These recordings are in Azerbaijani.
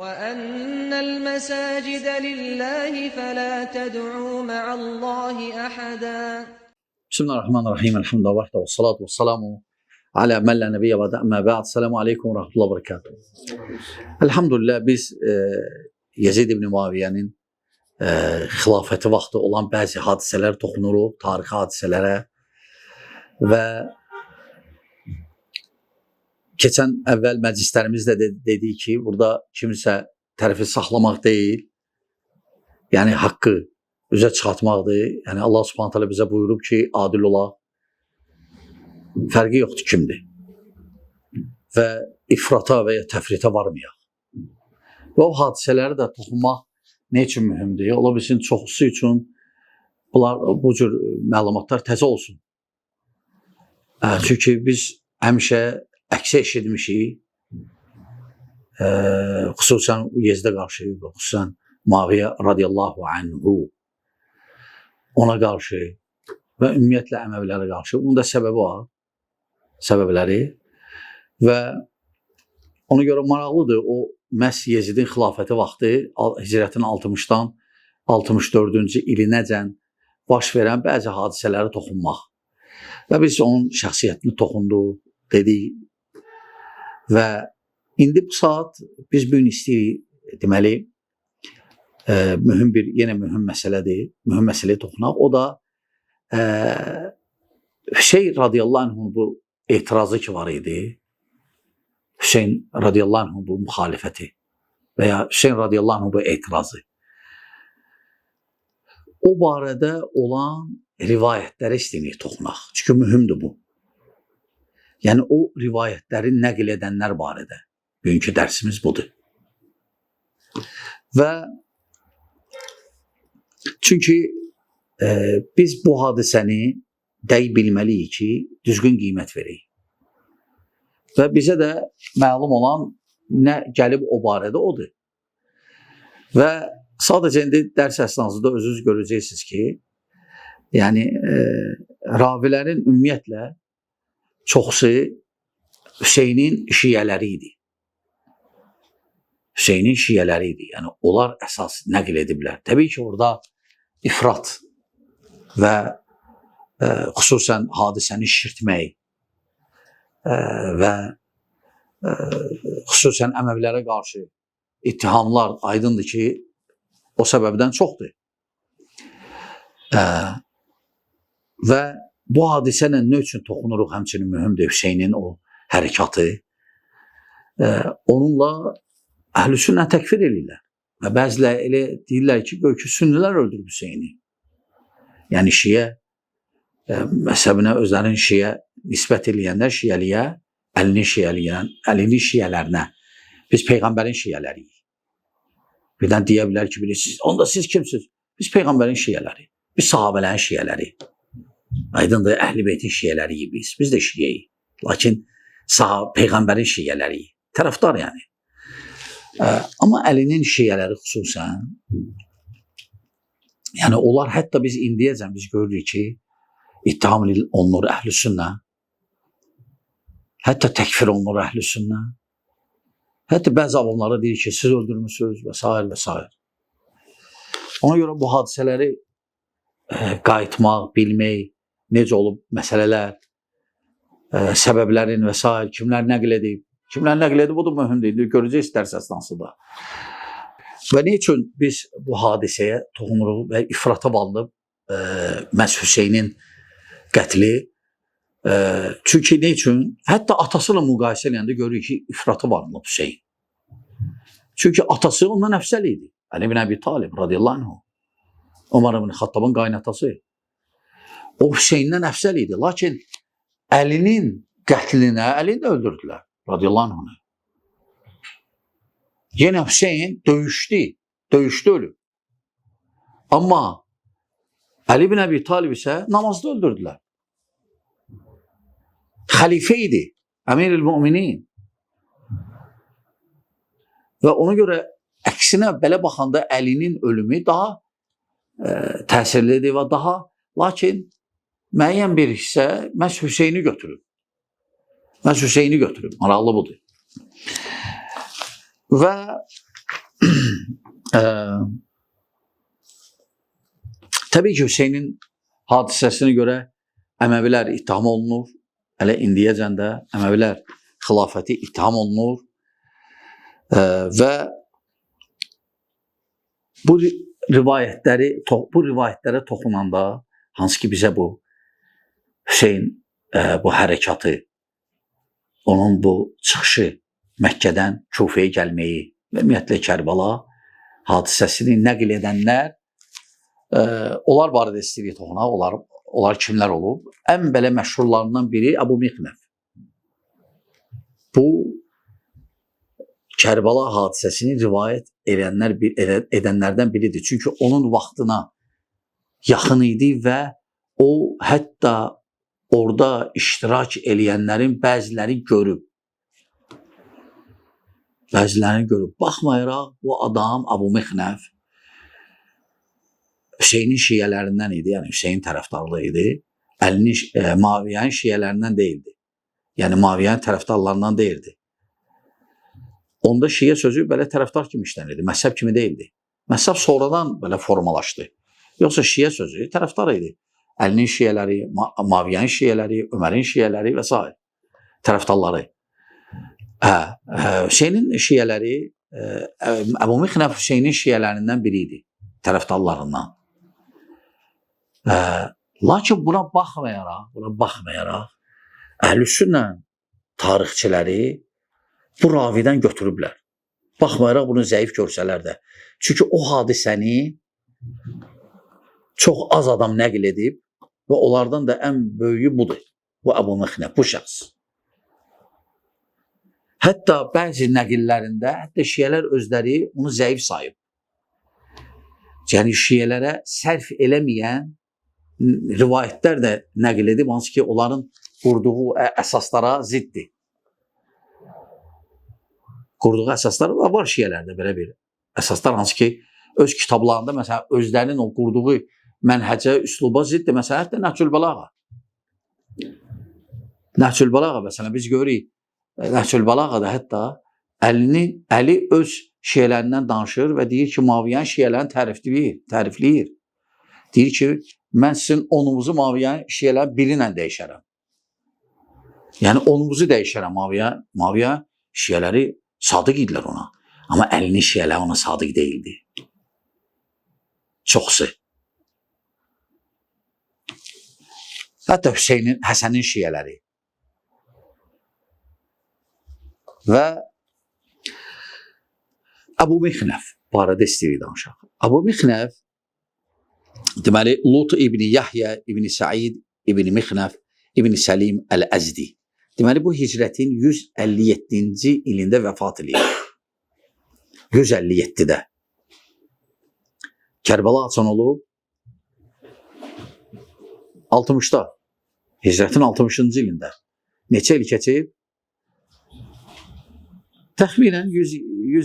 وَأَنَّ الْمَسَاجِدَ لِلَّهِ فَلَا تَدْعُوا مَعَ اللّٰهِ أَحَدًا. Bismillahirrahmanirrahim. Elhamdülillah ve salatu ve selamu ala men la nebiyye ve amma ba'd. Selamun aleyküm ve rahmetullahi ve berekatuhu. Elhamdülillah biz Yezid ibn Muaviye'nin xilafəti vaxtı olan bəzi hadisələr toxunuruq, tarixi hadisələrə və keçən əvvəl məclislərimizdə dedik ki, burada kimsə tərəfi saxlamaq deyil, yəni haqqı üzə çıxartmaqdır. Yəni Allah Subhanahu taala bizə buyurub ki, adil olaq. Fərqi yoxdur kimdir. Və ifrata və ya təfritə varmayaq. Və o hadisələri də toxunmaq nə üçün mühümdür? Ola bilsin çoxusu üçün bu cür məlumatlar təzə olsun. Çünki biz həmişə əksi eşitmişik. Xüsusən Yezdə qarşı, xüsusən Muaviyə radiyallahu anhu ona qarşı və ümumiyyətlə Əməvilərə qarşı. Bunun da səbəbi var. Səbəbləri və ona görə maraqlıdır. O məhz Yezidin xilafəti vaxtı Hicrətin 60-dan 64-cü ilinəcən baş verən bəzi hadisələri toxunmaq. Və biz onun şəxsiyyətini toxunduq, dedik. Və indi bu saat biz bu gün istəyirik, deməli, yenə mühüm məsələdir. Mühüm məsələyə toxunaq. O da Hüseyn radiyallahu anh'ın bu etirazı ki var idi. Hüseyn radiyallahu anh'ın bu müxalifəti və ya Hüseyn radiyallahu anh'ın bu etirazı. O barədə olan rivayətlərə istəyirik toxunaq. Çünki mühümdür bu. Yəni o rivayətləri nəql edənlər barədə. Bugünkü dərsimiz budur. Və çünki biz bu hadisəni dəqiq bilməliyik ki, düzgün qiymət verək. Və bizə də məlum olan nə gəlib o barədə odur. Və sadəcə indi dərs əsnasında özünüz görəcəksiniz ki, yəni ravilərin ümumiyyətlə çoxusu Hüseynin şiyələri idi. Hüseynin şiyələri idi. Yəni onlar əsas nəql ediblər. Təbii ki, orada ifrat və xüsusən hadisəni şişirtmək və xüsusən Əməvilərə qarşı ittihamlar aydındır ki, o səbəbdən çoxdur. Və bu hadisələ nə üçün toxunuruq, həmçinin mühümdür Hüseynin o hərəkatı. Onunla Əhl-i Sünnə təkfir edirlər. Və bəziləri elə deyirlər ki, göykü sünnilər öldürüb Hüseyni. Yəni şiə məzhəbinə özlərinin şiə nisbət eləyənlər şiəliyə, Əlinin şiələrinə. Biz Peyğəmbərin şiələriyik. Birdən deyə bilər ki, onda siz kimsiniz? Biz Peyğəmbərin şiələri, biz sahabələrin şiələri. Aydındır, Əhl-i Beytin şiələriyik biz. Biz də şiəyik. Lakin Peyğəmbərin şiələriyik. Tərəfdar yəni. Amma Əlinin şiələri xüsusən, yəni onlar hətta biz indiyəcən biz görürük ki, ittiham olunur Əhl-i Sünnə, hətta təkfir olunur Əhl-i Sünnə, hətta bəzi avamlara deyir ki, siz öldürmüsünüz və s. və s. Ona görə bu hadisələri qayıtmaq, bilmək, necə olub məsələlər, səbəblərin və s. kimlər nəql edib, bu da mühümdür. Görəcəyiz dərs əsnasında. Və nə üçün biz bu hadisəyə toxunuruq və ifrata bağlanıb məhz Hüseynin qətli? Çünki nə üçün? Hətta atası ilə müqayisə edəndə görürük ki, ifrata bağlanıb Hüseyn. Çünki atası ondan əfsəl idi. Əli ibn Əbi Talib radiyallahu anhu. Ömər ibn Xattabın qaynatası. O Hüseyndən əfsəl idi. Lakin Əlinin qətlinə Əlini də öldürdülər radiyallahu anhu. Yenə Hüseyn döyüşdü ölüb. Amma Əli ibn Əbi Talib isə namazda öldürdülər. Xəlifə idi, Əmir-ül-Müminin. Və ona görə əksinə belə baxanda Əlinin ölümü daha təsirlidir və daha, lakin müəyyən bir hissə məhz Hüseyni götürüb. Maraqlı budur. Və Təbii ki, Hüseynin hadisəsinə görə Əməvilər ittiham olunur. Hələ indiyəcən də Əməvilər xilafəti ittiham olunur. Və bu rivayətlərə toxunanda, hansı ki bizə bu Hüseyn bu hərəkatı, onun bu çıxışı, Məkkədən Kufəyə gəlməyi və ümumiyyətlə Kərbala hadisəsini nəql edənlər, onlar barədə istəyirik toxunaq, onlar kimlər olub? Ən belə məşhurlarından biri Əbu Mixnəf. Bu Kərbala hadisəsini rivayət edənlərdən biridir. Çünki onun vaxtına yaxın idi və o hətta orada iştirak eləyənlərin bəziləri görüb. Baxmayaraq bu adam Əbu Mixnəf Hüseynin şiyələrindən idi, yəni Hüseyin tərəfdarlığı idi. Muaviyyənin şiyələrindən deyildi. Yəni Muaviyyənin tərəfdarlarından deyildi. Onda şiyə sözü belə tərəfdar kimi işlənirdi, məzhəb kimi deyildi. Məzhəb sonradan belə formalaşdı. Yoxsa şiyə sözü tərəfdar idi. Əlinin şiyələri, Muaviyyənin şiyələri, Ömərin şiyələri və s. tərəfdarları. Hüseynin şiyələri, Əbu Mixnəf Hüseynin şiyələrindən biri idi, tərəfdarlarından. Lakin buna baxmayaraq, Əhlüsünnə tarixçiləri bu ravidən götürüblər. Baxmayaraq bunu zəif görsələr də. Çünki o hadisəni çox az adam nəql edib və onlardan da ən böyüyü budur. Bu Əbu Mixnəf, bu şəxs. Hətta bəzi nəqillərində, hətta şiyələr özləri onu zəif sayıb. Yəni şiyələrə sərf eləməyən rivayətlər də nəql edib, hansı ki onların qurduğu əsaslara ziddir. Qurduğu əsaslar var şiyələrdə belə bir əsaslar, hansı ki öz kitablarında məsələn özlərinin o qurduğu mənhəcə, üsluba ziddir. Məsələn, hətta Nəhcül Bəlağə məsələn biz görürük, Nəhcül Bəlağədə hətta Əli öz şiyələrindən danışır və deyir ki, Muaviyyənin şiyələrini tərifləyir. Deyir ki, mən sizin onunuzu Muaviyyənin şiyələrin biri ilə dəyişərəm. Yəni onunuzu dəyişərəm. Muaviyyə şiyələri sadıq idilər ona. Amma Əlinin şiyələri ona sadıq deyildi. Çoxsu. Hətta Hüseynin, Həsənin şiyələri. Və Əbu Mixnəf barədə istəyirik danışaq. Əbu Mixnəf, deməli, Lut ibn Yahya, ibn Said, ibn Mixnəf, ibn Səlim Əl-Əzdi. Deməli, bu hicrətin 157-ci ilində vəfat edir. 157-də. Kərbala açan olub 60-da. Hicrətin 60-cı ilində. Neçə il keçib? Təxminən 100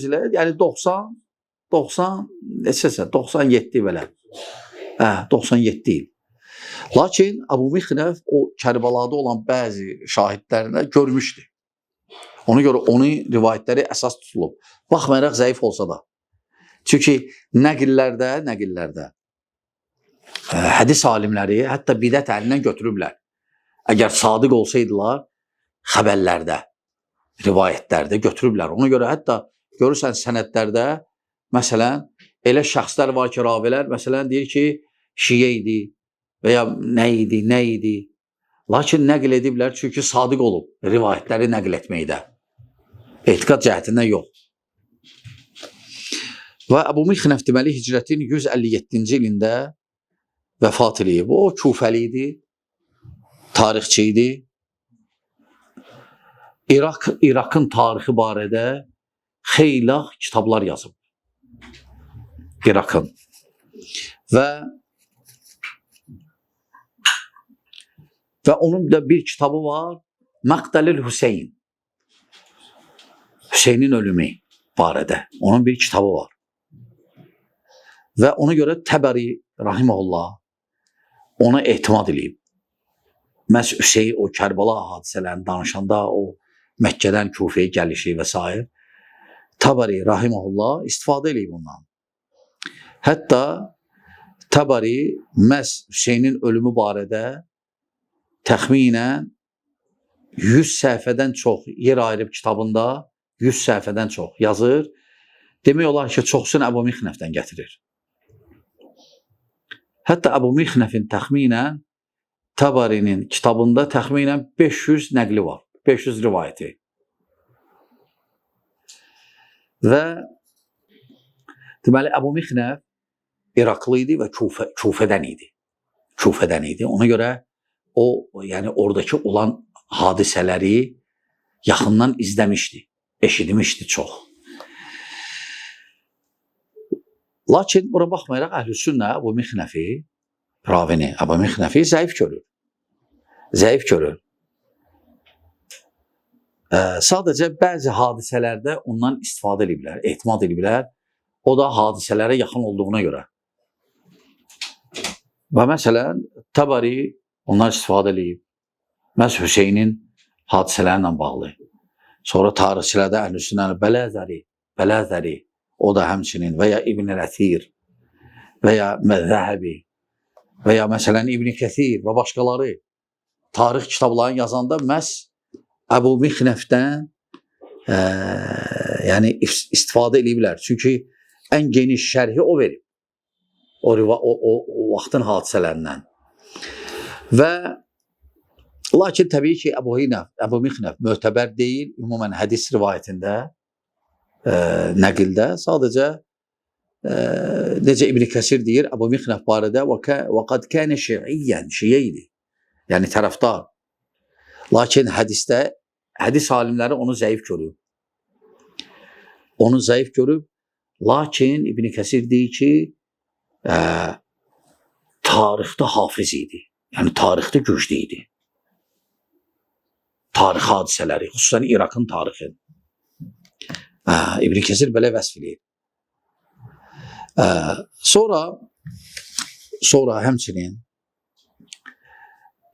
ilə, yəni 97 belə. 97 il. Lakin Əbu Mixnəf o Kərbalada olan bəzi şahidlərinə görmüşdü. Ona görə onun rivayətləri əsas tutulub. Baxmayaraq zəif olsa da. Çünki nəqillərdə hədis alimləri hətta bidət əlindən götürüblər. Əgər sadiq olsaydılar, xəbərlərdə, rivayətlərdə götürüblər. Ona görə hətta görürsən sənədlərdə, məsələn, elə şəxslər var ki, ravilər, məsələn, deyir ki, şiyə idi və ya nə idi. Lakin nəql ediblər, çünki sadiq olub rivayətləri nəql etməkdə. Etiqad cəhətindən yox. Və Əbu Mixnəf deməli hicrətin 157-ci ilində vəfat eləyib. O Kufəli idi, tarixçi idi. İraqın tarixi barədə xeyli kitablar yazıb. İraqın. Və onun da bir kitabı var, Məqdəlil Hüseyin. Hüseynin ölümü barədə. Onun bir kitabı var. Və ona görə Təbəri rahimehullah ona etimad edib. Məhz Hüseyin o Kərbala hadisələrini danışanda, o Məkkədən Kufəyə gəlişi və s. Tabari rahimehullah istifadə edib bundan. Hətta Tabari məhz Hüseynin ölümü barədə təxminən 100 səhifədən çox yer ayırıb kitabında 100 səhifədən çox yazır. Demək olar ki, çoxsunu Əbu Mixnəfdən gətirir. Hətta Əbu Mixnəfin təxminən Tabarinin kitabında təxminən 500 nəqli var. 500 rivayəti. Və deməli Əbu Mixnəf İraqlı idi və Kufədən idi. Kufədən idi. Ona görə o, yəni oradakı olan hadisələri yaxından izləmişdi, eşitmişdi çox. Lakin buna baxmayaraq Əhlüsünnə Əbu Mixnəfi, ravini Əbu Mixnəfi zəif görür. Zəif görür. Sadəcə bəzi hadisələrdə ondan istifadə ediblər, etimad ediblər. O da hadisələrə yaxın olduğuna görə. Və məsələn, Tabari ondan istifadə edib. Məhz Hüseynin hadisələrlə bağlı. Sonra tarixçilərdə Əhlüsünnə Bələzəri, o da həmçinin və ya İbn-i Ləthir və ya Məzzəhəbi və ya məsələn İbn-i Kəthir və başqaları tarix kitablarını yazanda məhz Əbu Mixnəfdən yəni istifadə ediblər. Çünki ən geniş şərhi o verib. O vaxtın hadisələrindən. Və lakin təbii ki, Əbu Mixnəf mötəbər deyil, ümumən hədis rivayətində, nəqildə sadəcə necə İbn Kəsir deyir, Əbu Mixnəf barədə və qad kənə şiiyyən, şiyə idi. Yəni tərəfdar. Lakin hədisdə, hədis alimləri onu zəif görüb. Onu zəif görüb, lakin İbn Kəsir deyir ki, tarixdə hafiz idi. Yəni tarixdə güclü idi. Tarix hadisələri, xüsusən İraqın tarixi. İbn Kəsir belə vəsf edir. Sonra həmçinin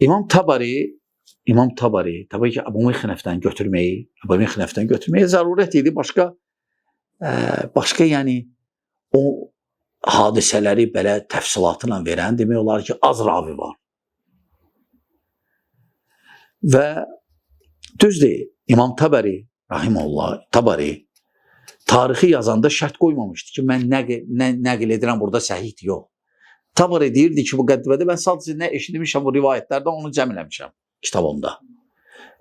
İmam Tabari təbii ki, Əbu Mixnəfdən götürməyi zərurət idi. Başqa yəni o hadisələri belə təfsilatla verən demək olar ki, az ravi var. Və düzdür, İmam Tabari rahimehullah, tarixi yazanda şərt qoymamışdı ki, mən nəql edirəm burada səhihdir, yox. Tabari deyirdi ki, bu qəddibədə mən sadəcə nə eşitmişəm bu rivayətlərdən onu cəm eləmişəm kitabımda.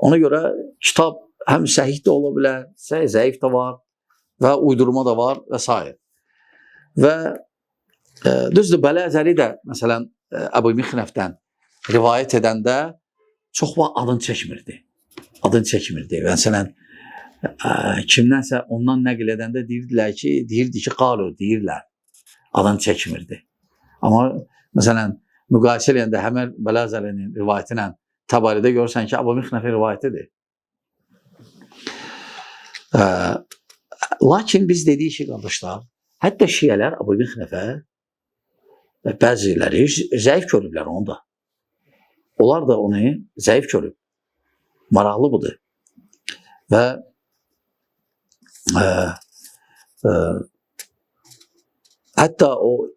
Ona görə kitab həm səhih də ola bilər, zəif də var və uydurma da var və s. Və düzdür, Bələzəri də məsələn Əbu Mixnəfdən rivayət edəndə çox vaxt adını çəkmirdi. Məsələn, kimdənsə ondan nəql edəndə deyirdi ki, qalu, deyirlər, adını çəkmirdi. Amma məsələn, müqayisə edəndə həmən Bələzərinin rivayəti ilə Tabaridə görürsən ki, Əbu Mixnəfin rivayətidir. Lakin biz dedik ki, qardaşlar, hətta şiyələr Əbu Mixnəfə bəziləri zəif görüblər onu da. Onlar da onu zəif görüb. Maraqlı budur. Və hətta o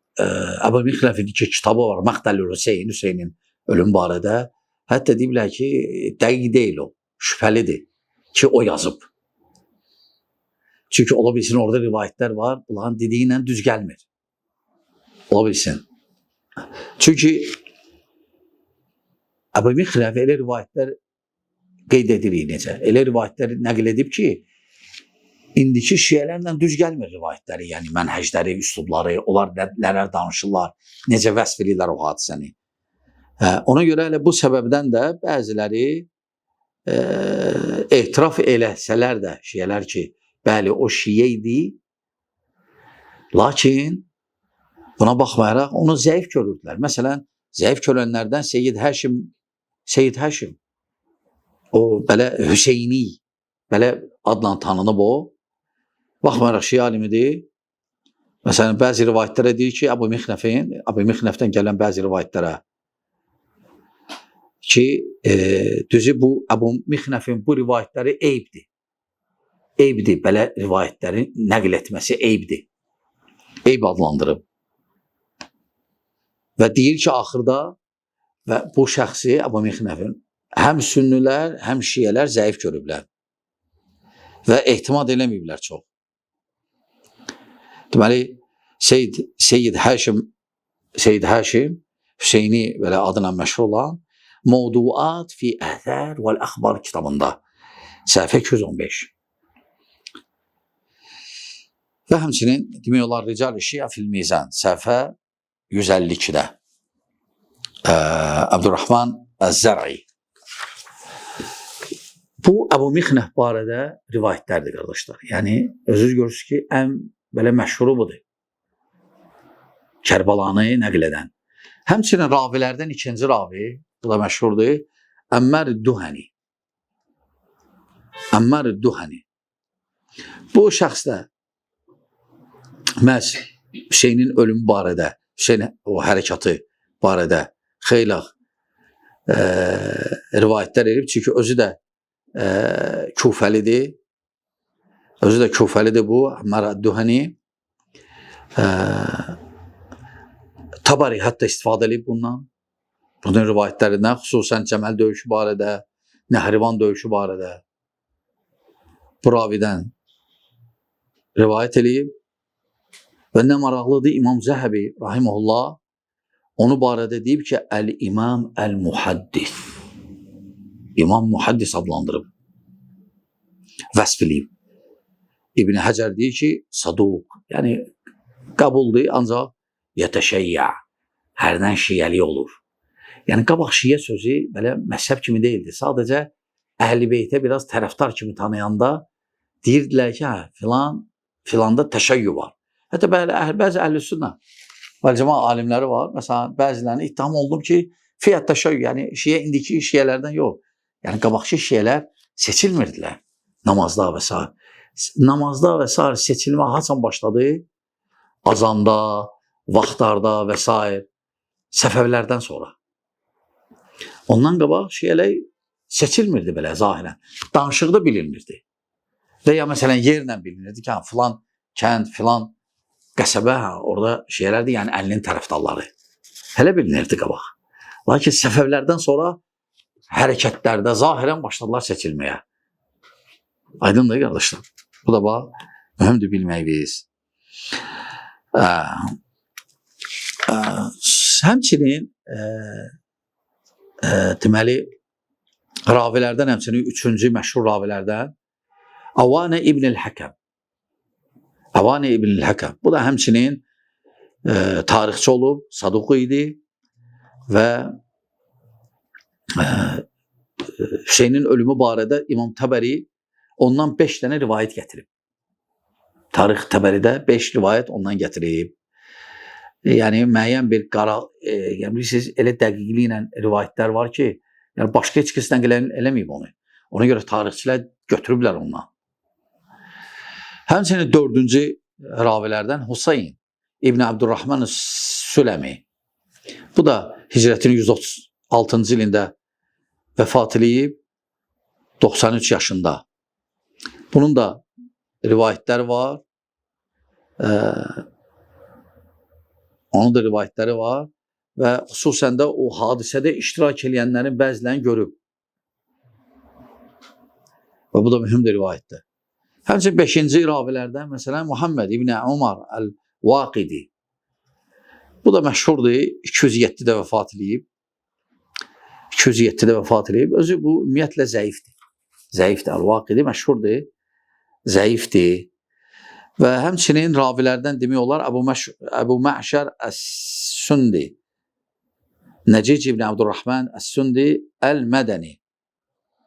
Əbu Mixnəfin iki kitabı var, Məqtəlül Hüseynin ölüm barədə. Hətta deyiblər ki, dəqiq deyil o, şübhəlidir ki, o yazıb. Çünki ola bilsin, orada rivayətlər var, bunların dediyi ilə düz gəlmir. Ola bilsin. Çünki Əbu Mixnəf elə rivayətlər qeyd edirik necə. Elə rivayətlər nəql edib ki, indiki şiyələrlə düz gəlmir rivayətləri, yəni mənhəcləri, üslubları, onlar nələr danışırlar, necə vəsf edirlər o hadisəni. Ona görə elə bu səbəbdən də bəziləri etiraf eləsələr də şiyələr ki, bəli, o şiyə idi, lakin buna baxmayaraq onu zəif görürdülər. Məsələn, zəif görənlərdən Seyyid Həşim, o belə Hüseyni, belə adla tanınıb o, baxmayaraq şiə alimidir. Məsələn, bəzi rivayətlərə deyir ki, Əbu Mixnəfdən gələn bəzi rivayətlərə ki, düzü bu Əbu Mixnəfin bu rivayətləri eyibdir. eybdir. Belə rivayətləri nəql etməsi eybdir. Eyb adlandırıb. Və deyir ki, axırda və bu şəxsi Əbu Mixnəfin həm sünnilər, həm şiyələr zəif görüblər və ehtimad eləməyiblər çox. Deməli, Seyyid Həşim Hüseyni belə adına məşhur olan Mevduat fi Əthər vəl Əxbar kitabında səhifə 215. Və həmçinin demək olar Rical-i Şiə fil Mizan səhifə 152-də Abdurrahman Əz-Zər'i. Bu Əbu Mixnəf barədə rivayətlərdir qardaşlar. Yəni özünüz görürsünüz ki, ən belə məşhuru budur. Kərbalanı nəql edən. Həmçinin ravilərdən ikinci ravi, bu da məşhurdur, Əmmər-Duhəni. Əmmər-Duhəni. Bu şəxs də məhz Hüseynin ölümü barədə, Hüseyin o hərəkatı barədə xeyli rivayətlər edib. Çünki özü də Kufəlidir. Özü də Kufəlidir bu Əmmər-Duhəni. Tabari hətta istifadə edib bundan. Bunun rivayətlərindən, xüsusən Cəməl döyüşü barədə, Nəhrivan döyüşü barədə bu ravidən rivayət edib. Və nə maraqlıdır, İmam Zəhəbi rahimehullah onu barədə deyib ki, Əl-İmam Əl-Muhaddis. İmam Muhaddis adlandırıb. Vəsf edib. İbn Həcər deyir ki, saduq, yəni qəbuldur, ancaq yətəşəyyə, hərdən şiyəli olur. Yəni qabaq şiyə sözü belə məzhəb kimi deyildi. Sadəcə Əhl-i Beytə biraz tərəfdar kimi tanıyanda deyirdilər ki, filanda təşəyyü var. Hətta bəzi Əhl-i-Sünnə və cəmaət alimləri var. Məsələn, bəzilərini ittiham olunub ki, fiyyət təşəyyü, yəni şiyə indiki şiyələrdən yox. Yəni qabaqçı şiyələr seçilmirdilər namazda və s. Namazda və s. seçilmə haçan başladı? Azanda, vaxtlarda və s. Səfəvlərdən sonra. Ondan qabaq şiyələr seçilmirdi belə zahirən. Danışıqda bilinmirdi. Və ya məsələn yerlə bilinirdi ki, filan kənd, filan qəsəbə, orada şiyələrdir, yəni əlinin tərəfdarları. Hələ bilinirdi qabaq. Lakin səfəvlərdən sonra hərəkətlərdə zahirən başladılar seçilməyə. Aydındır qardaşlar. Bu da mühümdür bilməyimiz. Həmçinin deməli ravilərdən, həmçinin üçüncü məşhur ravilərdən Avanə İbn-i-Həkəm. Avanə İbn-i-Həkəm. Bu da həmçinin tarixçi olub, saduq idi və Hüseynin ölümü barədə İmam Təbəri ondan 5 dənə rivayət gətirib. Tarix Təbəridə 5 rivayət ondan gətirib. Yəni müəyyən bir yəni bilirsiniz, elə dəqiqliyi ilə rivayətlər var ki, yəni başqa heç kəs nəql eləməyib onu. Ona görə tarixçilər götürüblər ondan. Həmçinin 4-cü ravilərdən Husayn İbn Abdurrahman Süləmi. Bu da hicrətin 136-cı ilində vəfat edib 93 yaşında. Bunun da rivayətləri var. Onun da rivayətləri var və xüsusən də o hadisədə iştirak edənlərin bəzilərini görüb. Və bu da mühümdür rivayətdir. Həmçinin 5-ci ravilərdən məsələn Muhammed İbn Umar Əl-Vaqidi. Bu da məşhurdur, 207-də vəfat edib. 207-də vəfat edib. Özü bu ümumiyyətlə zəifdir. Zəifdir, Əl-Vaqidi məşhurdur, zəifdir. Və həmçinin ravilərdən demək olar Əbu Mə'şər Əs-Sündi, Nəcic İbn Abdurrahman Əs-Sündi Əl-Mədəni.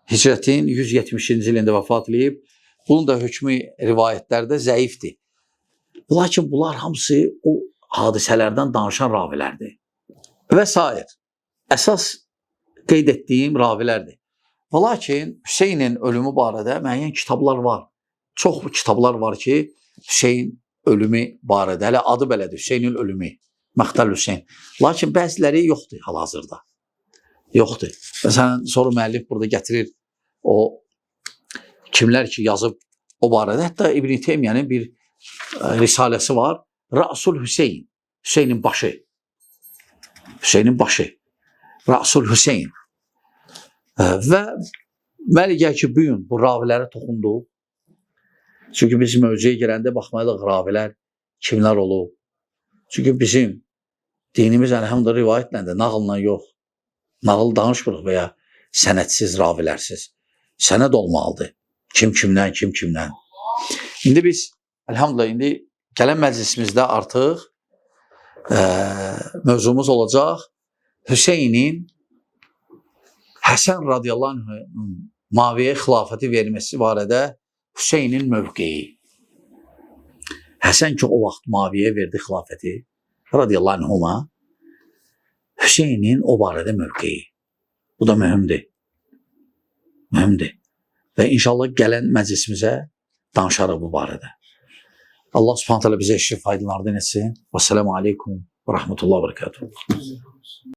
Hicrətin 170-ci ilində vəfat edib. Bunun da hökmü rivayətlərdə zəifdir. Lakin bunlar hamısı o hadisələrdən danışan ravilərdir. Və s. Əsas qeyd etdiyim ravilərdir. Və lakin Hüseynin ölümü barədə müəyyən kitablar var. Çox kitablar var ki, Hüseyn ölümü barədə, hələ adı belədir, Hüseynin ölümü, Məxtəl Hüseyn. Lakin bəziləri yoxdur hal-hazırda. Yoxdur. Məsələn, sonra müəllif burada gətirir o kimlər ki yazıb o barədə. Hətta İbn Teymiyənin bir risaləsi var. Ra'sul Hüseyn. Hüseynin başı. Hüseynin başı. Ra'sul Hüseyn. Və məlicə ki, bu gün bu ravilərə toxunduq. Çünki biz mövzuya girəndə baxmayalıq ravilər kimlər olub. Çünki bizim dinimiz əlhamdülillah rivayətlə də, nağılla yox. Nağıl danışmırıq və ya sənədsiz, ravilərsiz. Sənəd olmalıdır. Kim kimdən, kim kimdən. İndi biz, əlhamdülillah, indi gələn məclisimizdə artıq mövzumuz olacaq Hüseynin Həsən radiyallahu anh'ın Muaviyə xilafəti verməsi barədə Hüseynin mövqeyi. Həsən ki, o vaxt Muaviyə verdi xilafəti radiyallahu anhuma, Hüseynin o barədə mövqeyi. Bu da mühümdür. Mühümdür. Və inşallah gələn məclisimizə danışarıq bu barədə. Allah subhanahu teala bizə eşit faydalardan etsin. Vəssalamu aleykum və rahmetullah və berekatuhu.